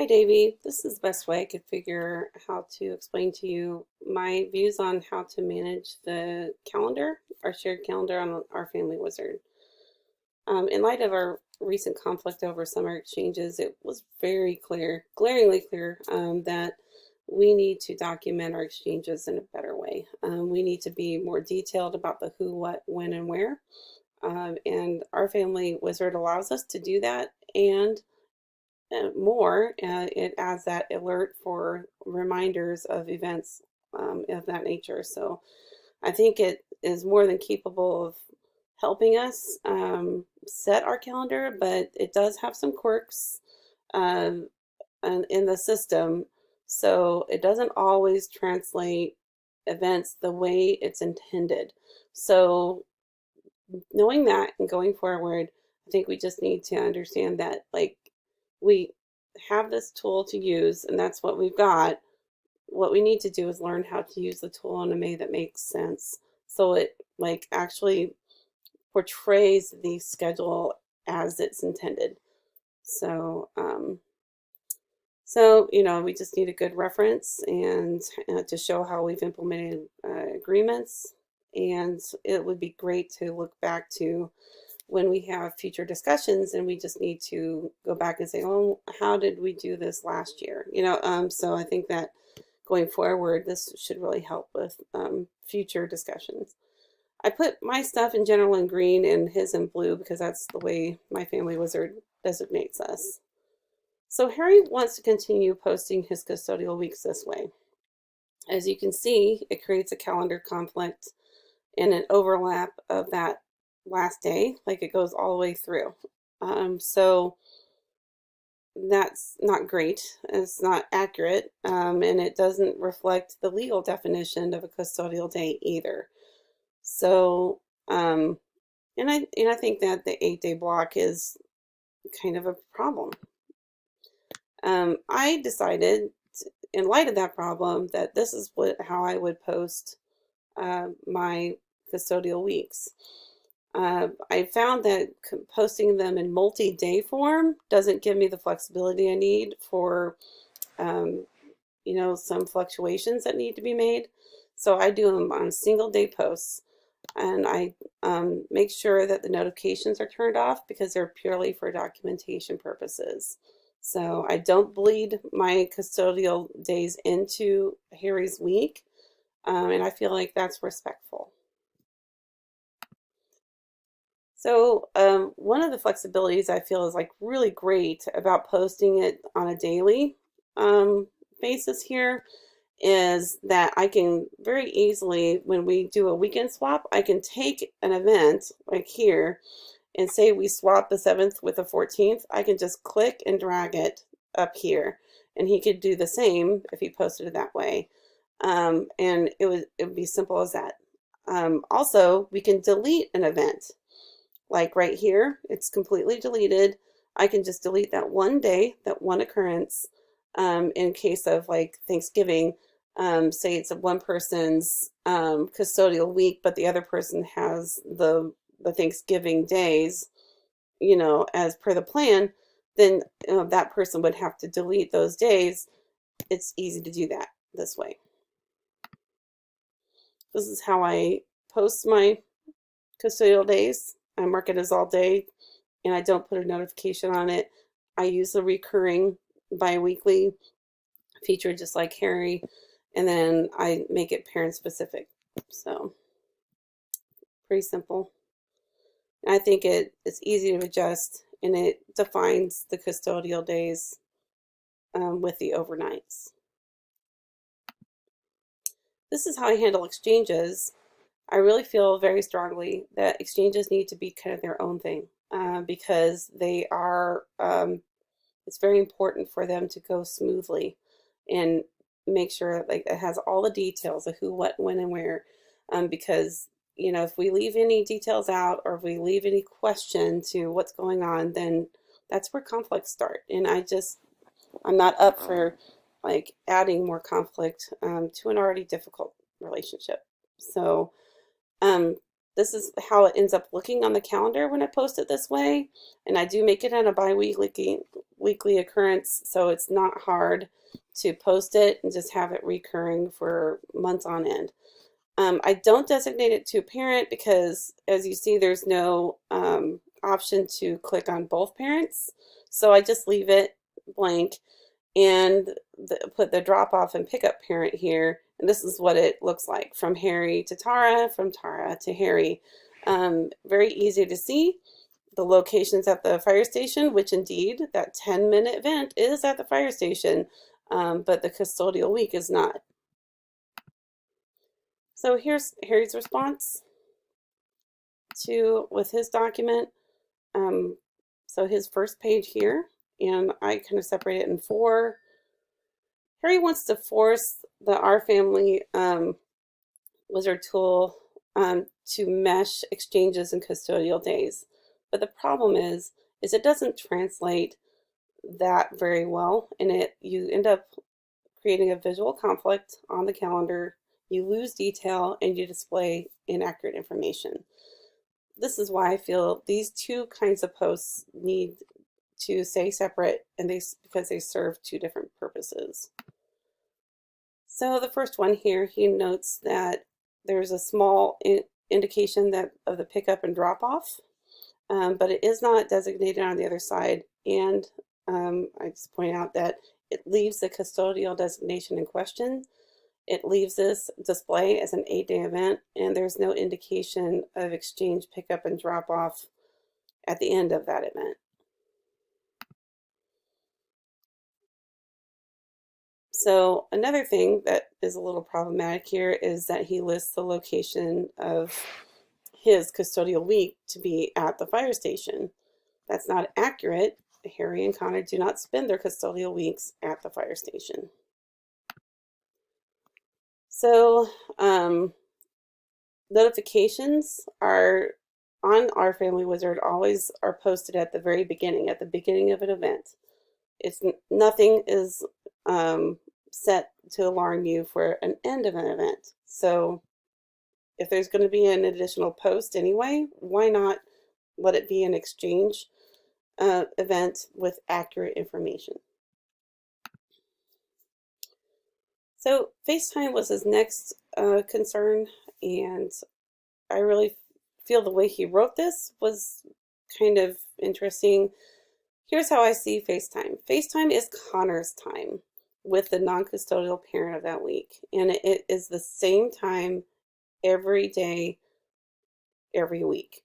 Hi, Davy. This is the best way I could figure how to explain to you my views on how to manage the calendar, our shared calendar on our family wizard. In light of our recent conflict over summer exchanges, it was very clear, glaringly clear, that we need to document our exchanges in a better way. We need to be more detailed about the who, what, when, and where. And our family wizard allows us to do that and more. It adds that alert for reminders of events of that nature. So I think it is more than capable of helping us set our calendar, but it does have some quirks um, in the system. So it doesn't always translate events the way it's intended. So knowing that and going forward, I think we just need to understand that we have this tool to use and that's what we've got. What we need to do is learn how to use the tool in a way that makes sense. So it actually portrays the schedule as it's intended. So, we just need a good reference and to show how we've implemented agreements. And it would be great to look back to when we have future discussions and we just need to go back and say, oh, how did we do this last year? So I think that going forward, this should really help with future discussions. I put my stuff in general in green and his in blue because that's the way my family wizard designates us. So Harry wants to continue posting his custodial weeks this way. As you can see, it creates a calendar conflict and an overlap of that last day, like it goes all the way through. So that's not great. It's not accurate, and it doesn't reflect the legal definition of a custodial day either. So, and I think that the 8-day block is kind of a problem. I decided, in light of that problem, that this is how I would post my custodial weeks. I found that posting them in multi-day form doesn't give me the flexibility I need for, some fluctuations that need to be made. So I do them on single day posts, and I make sure that the notifications are turned off because they're purely for documentation purposes. So I don't bleed my custodial days into Harry's week, and I feel like that's respectful. So one of the flexibilities I feel is really great about posting it on a daily basis here is that I can very easily, when we do a weekend swap, I can take an event like here and say we swap the 7th with the 14th. I can just click and drag it up here, and he could do the same if he posted it that way. And it would be simple as that. Also, we can delete an event. Like right here, it's completely deleted. I can just delete that one day, that one occurrence, in case of Thanksgiving. Say it's one person's custodial week, but the other person has the Thanksgiving days, as per the plan, then that person would have to delete those days. It's easy to do that this way. This is how I post my custodial days. I mark it as all day and I don't put a notification on it. I use the recurring bi-weekly feature just like Harry, and then I make it parent specific. So pretty simple. I think it's easy to adjust, and it defines the custodial days with the overnights. This is how I handle exchanges. I really feel very strongly that exchanges need to be kind of their own thing because they are, it's very important for them to go smoothly and make sure it has all the details of who, what, when, and where. Because, if we leave any details out or if we leave any question to what's going on, then that's where conflicts start. And I'm not up for adding more conflict to an already difficult relationship. So, this is how it ends up looking on the calendar when I post it this way. And I do make it on a weekly occurrence, so it's not hard to post it and just have it recurring for months on end. I don't designate it to a parent because, as you see, there's no option to click on both parents. So I just leave it blank and put the drop off and pickup parent here. And this is what it looks like, from Harry to Tara, from Tara to Harry. Very easy to see. The locations at the fire station, which indeed that 10-minute event is at the fire station, but the custodial week is not. So here's Harry's response with his document. So his first page here, and I kind of separate it in four. Harry wants to force the Our Family Wizard tool to mesh exchanges and custodial days. But the problem is it doesn't translate that very well, and you end up creating a visual conflict on the calendar. You lose detail and you display inaccurate information. This is why I feel these two kinds of posts need to stay separate, and because they serve two different purposes. So the first one here, he notes that there's a small indication of the pickup and drop off, but it is not designated on the other side. And I just point out that it leaves the custodial designation in question. It leaves this display as an 8-day event, and there's no indication of exchange, pickup, and drop off at the end of that event. So another thing that is a little problematic here is that he lists the location of his custodial week to be at the fire station. That's not accurate. Harry and Connor do not spend their custodial weeks at the fire station. So notifications are on Our Family Wizard always are posted at the very beginning, at the beginning of an event. Nothing is set to alarm you for an end of an event. So if there's going to be an additional post anyway, why not let it be an exchange event with accurate information? So FaceTime was his next concern, and I really feel the way he wrote this was kind of interesting. Here's how I see FaceTime. FaceTime is Connor's time with the non-custodial parent of that week, and it is the same time every day, every week.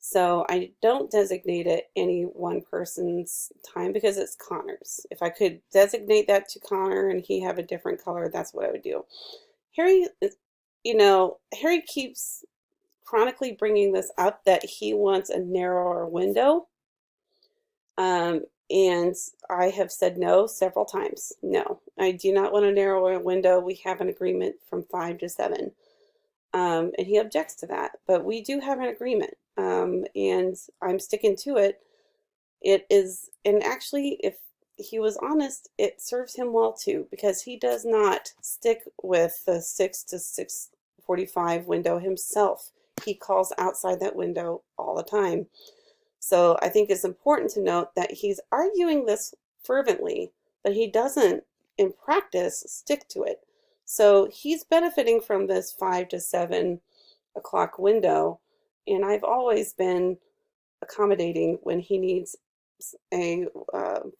So I don't designate it any one person's time because it's Connor's. If I could designate that to Connor and he have a different color, that's what I would do. Harry, Harry keeps chronically bringing this up, that he wants a narrower window. And I have said no several times. No, I do not want a narrower window. We have an agreement from 5 to 7. And he objects to that, but we do have an agreement, and I'm sticking to it. It is, and actually, if he was honest, it serves him well too, because he does not stick with the 6 to 6:45 window himself. He calls outside that window all the time. So I think it's important to note that he's arguing this fervently, but he doesn't, in practice, stick to it. So he's benefiting from this 5 to 7 o'clock window, and I've always been accommodating when he needs a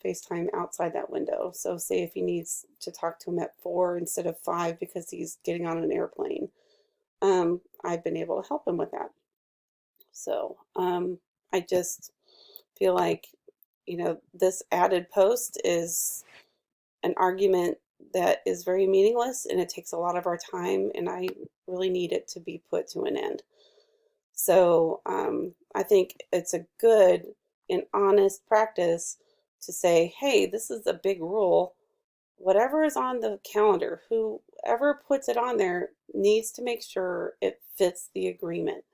FaceTime outside that window. So say if he needs to talk to him at 4 instead of 5 because he's getting on an airplane, I've been able to help him with that. So I just feel like, this added post is an argument that is very meaningless, and it takes a lot of our time, and I really need it to be put to an end. So I think it's a good and honest practice to say, hey, this is a big rule. Whatever is on the calendar, whoever puts it on there needs to make sure it fits the agreement.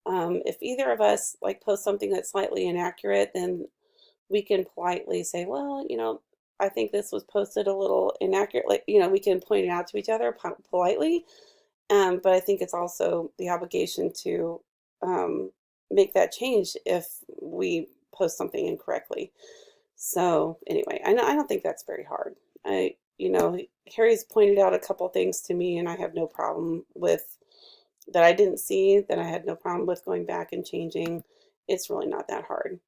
If either of us post something that's slightly inaccurate, then we can politely say, well, I think this was posted a little inaccurate. We can point it out to each other politely. But I think it's also the obligation to make that change if we post something incorrectly. So anyway, I don't think that's very hard. Harry's pointed out a couple things to me, and I have no problem with that. I didn't see that. I had no problem with going back and changing. It's really not that hard.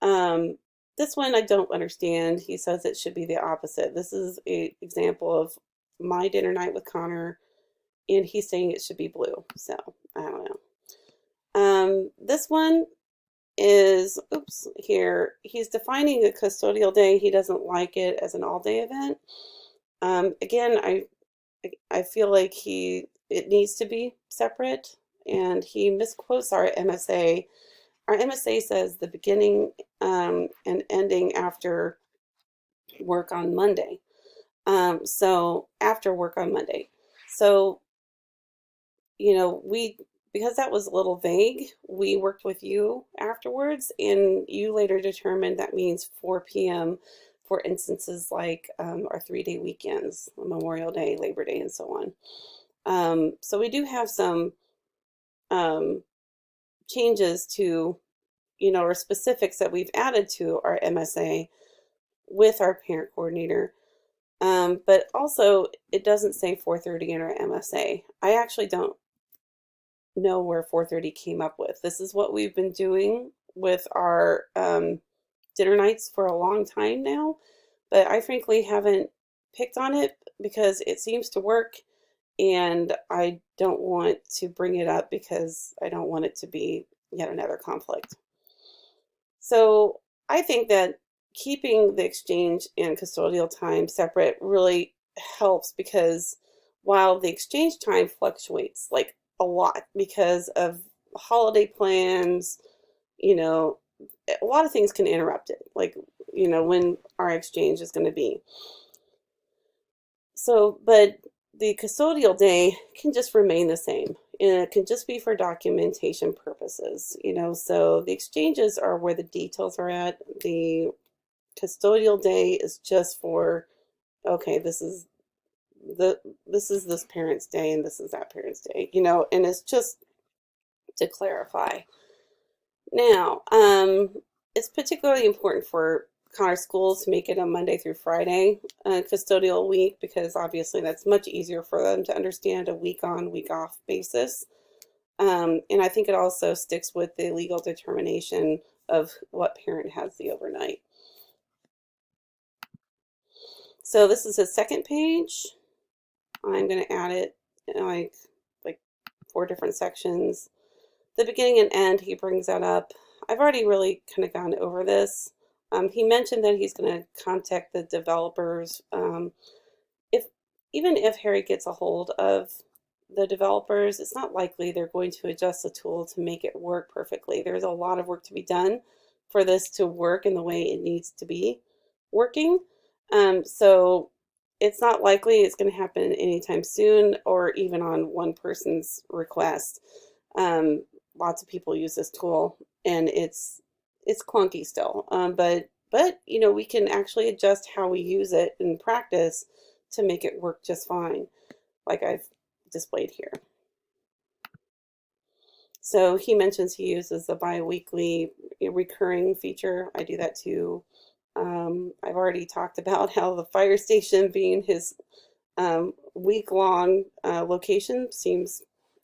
Um, this one I don't understand. He says it should be the opposite. This is an example of my dinner night with Connor, and he's saying it should be blue. So I don't know. This one is, oops, here. He's defining a custodial day. He doesn't like it as an all-day event. Again, I feel like it needs to be separate, and he misquotes our MSA. Our MSA says the beginning and ending after work on Monday. So after work on Monday. So, because that was a little vague, we worked with you afterwards, and you later determined that means 4 p.m. for instances like our 3-day weekends, Memorial Day, Labor Day, and so on. So we do have some changes to, or specifics that we've added to our MSA with our parent coordinator. But also, it doesn't say 4:30 in our MSA. I actually don't know where 4:30 came up with. This is what we've been doing with our dinner nights for a long time now, but I frankly haven't picked on it because it seems to work, and I don't want to bring it up because I don't want it to be yet another conflict. So I think that keeping the exchange and custodial time separate really helps, because while the exchange time fluctuates like a lot because of holiday plans, a lot of things can interrupt it, like, when our exchange is going to be. So, but the custodial day can just remain the same, and it can just be for documentation purposes, so the exchanges are where the details are at. The custodial day is just for, okay, this is this parent's day and this is that parent's day, and it's just to clarify. Now, it's particularly important for Connor schools to make it a Monday through Friday custodial week, because obviously that's much easier for them to understand a week on, week off basis. And I think it also sticks with the legal determination of what parent has the overnight. So this is his second page. I'm going to add it in like 4 different sections. The beginning and end, he brings that up. I've already really kind of gone over this. He mentioned that he's going to contact the developers. Even if Harry gets a hold of the developers, it's not likely they're going to adjust the tool to make it work perfectly. There's a lot of work to be done for this to work in the way it needs to be working. So it's not likely it's going to happen anytime soon, or even on one person's request. Lots of people use this tool, and it's clunky still. But we can actually adjust how we use it in practice to make it work just fine, like I've displayed here. So he mentions he uses the bi-weekly recurring feature. I do that too. I've already talked about how the fire station being his week-long location seems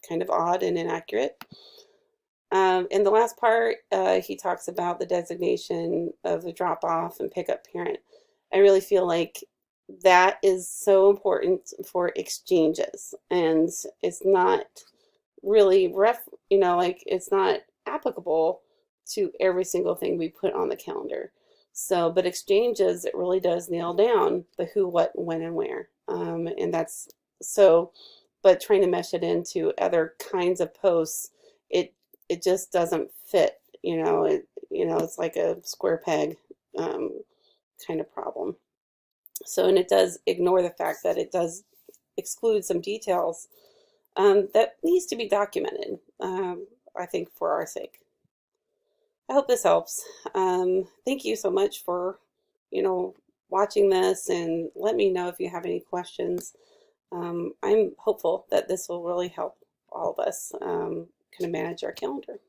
kind of odd and inaccurate. In the last part, he talks about the designation of the drop-off and pick-up parent. I really feel like that is so important for exchanges, and it's not really it's not applicable to every single thing we put on the calendar. So, but exchanges, it really does nail down the who, what, when, and where. And that's so, but trying to mesh it into other kinds of posts, it just doesn't fit, it's like a square peg kind of problem. So, and it does ignore the fact that it does exclude some details that needs to be documented, I think, for our sake. I hope this helps. Thank you so much for, watching this, and let me know if you have any questions. I'm hopeful that this will really help all of us, kind of manage our calendar.